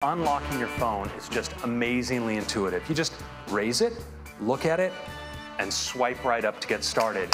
Unlocking your phone is just amazingly intuitive. You just raise it, look at it, and swipe right up to get started.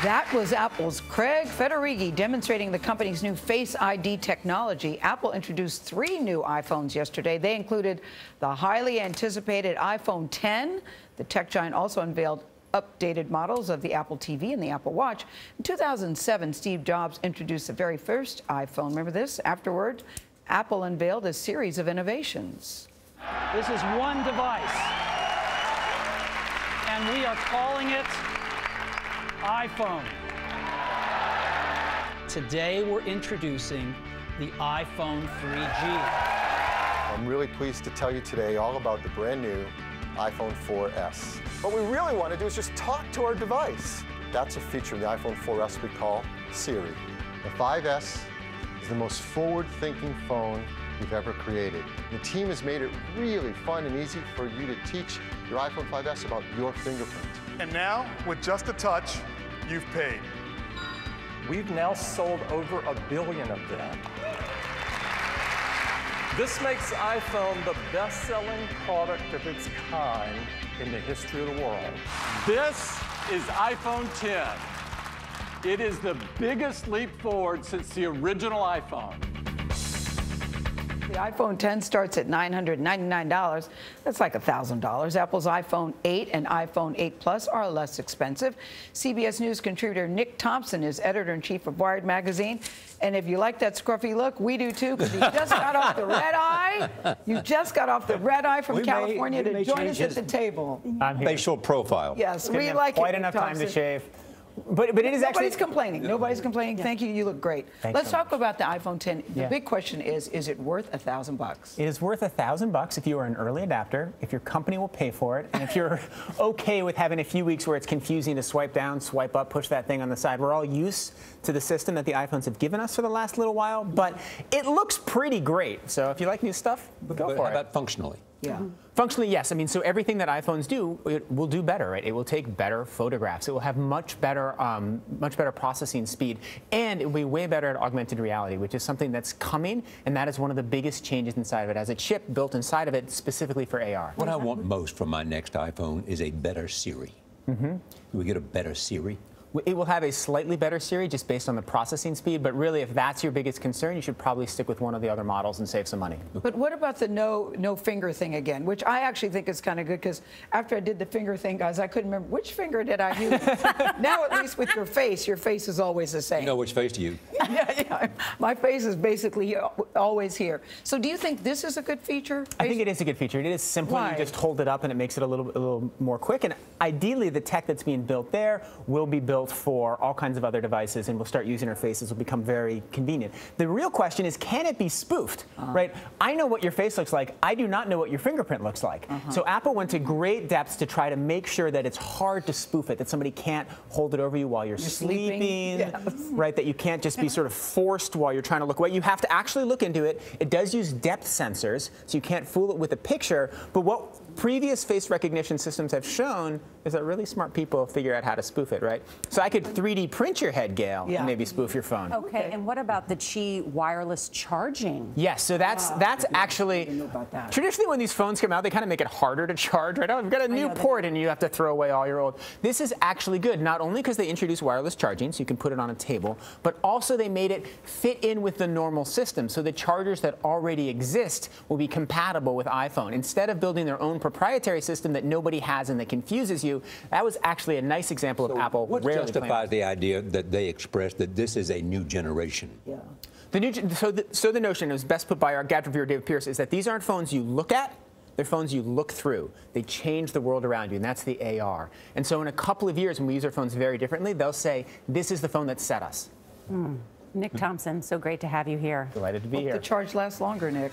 That was Apple's Craig Federighi demonstrating the company's new Face ID technology. Apple introduced 3 new iPhones yesterday. They included the highly anticipated iPhone X. The tech giant also unveiled updated models of the Apple TV and the Apple Watch. In 2007, Steve Jobs introduced the very first iPhone. Remember this? Afterward, Apple unveiled a series of innovations. This is one device, and we are calling it iPhone. Today we're introducing the iPhone 3G. I'm really pleased to tell you today all about the brand new iPhone 4S. What we really want to do is just talk to our device. That's a feature of the iPhone 4S we call Siri. The 5S is the most forward-thinking phone we've ever created. The team has made it really fun and easy for you to teach your iPhone 5S about your fingerprint. And now, with just a touch, you've paid. We've now sold over 1 billion of them. This makes iPhone the best-selling product of its kind in the history of the world. This is iPhone X. It is the biggest leap forward since the original iPhone. The iPhone X starts at $999. That's like $1,000. Apple's iPhone 8 and iPhone 8 Plus are less expensive. CBS News contributor Nick Thompson is editor-in-chief of Wired magazine. And if you like that scruffy look, we do too, because you just got off the red eye. You just got off the red eye from California to join us at the table. Facial profile. Yes, we like it. Quite enough time to shave. But it is actually... Nobody's complaining. Nobody's complaining. Thank you. You look great. Let's talk about the iPhone X. The big question is it worth $1,000? It is worth $1,000 if you are an early adapter, if your company will pay for it, and if you're okay with having a few weeks where it's confusing to swipe down, swipe up, push that thing on the side. We're all used to the system that the iPhones have given us for the last little while, but it looks pretty great. So if you like new stuff, go for it. How about functionally? Yeah. Functionally, yes. I mean, so everything that iPhones do, it will do better, right? It will take better photographs. It will have much better processing speed, and it will be way better at augmented reality, which is something that's coming, and that is one of the biggest changes inside of it. As a chip built inside of it specifically for AR. What I want most from my next iPhone is a better Siri. Do we get a better Siri? It will have a slightly better Siri just based on the processing speed, but really if that's your biggest concern, you should probably stick with one of the other models and save some money. But what about the no finger thing again, which I actually think is kind of good, because after I did the finger thing, guys, I couldn't remember which finger did I use. Now at least with your face is always the same. You know which face to use. Yeah, my face is basically always here. So do you think this is a good feature? I think it is a good feature. It is simple. Why? You just hold it up and it makes it a little more quick. And ideally, the tech that's being built there will be built for all kinds of other devices, and we'll start using our faces. Will become very convenient. The real question is, can it be spoofed? Right? I know what your face looks like. I do not know what your fingerprint looks like. So Apple went to great depths to try to make sure that it's hard to spoof it, that somebody can't hold it over you while you're sleeping, right? That you can't just be sort of forced while you're trying to look away. You have to actually look into it. It does use depth sensors, so you can't fool it with a picture. But what previous face recognition systems have shown is that really smart people figure out how to spoof it, right? So I could 3D print your head, Gayle, and maybe spoof your phone. Okay, and what about the Qi wireless charging? Yes, so that's actually, traditionally when these phones come out, they kind of make it harder to charge, right? Oh, I've got a new port and you have to throw away all your old. This is actually good, not only because they introduced wireless charging, so you can put it on a table, but also they made it fit in with the normal system. So the chargers that already exist will be compatible with iPhone. Instead of building their own proprietary system that nobody has and that confuses you, that was actually a nice example of Apple What rarely justifies the idea that they expressed that this is a new generation? Yeah. So the notion, it was best put by our gadget reviewer David Pierce, is that these aren't phones you look at, they're phones you look through. They change the world around you, and that's the AR. And so in a couple of years, when we use our phones very differently, they'll say, this is the phone that set us. Nick Thompson, so great to have you here. Delighted to be here. Hope the charge lasts longer, Nick.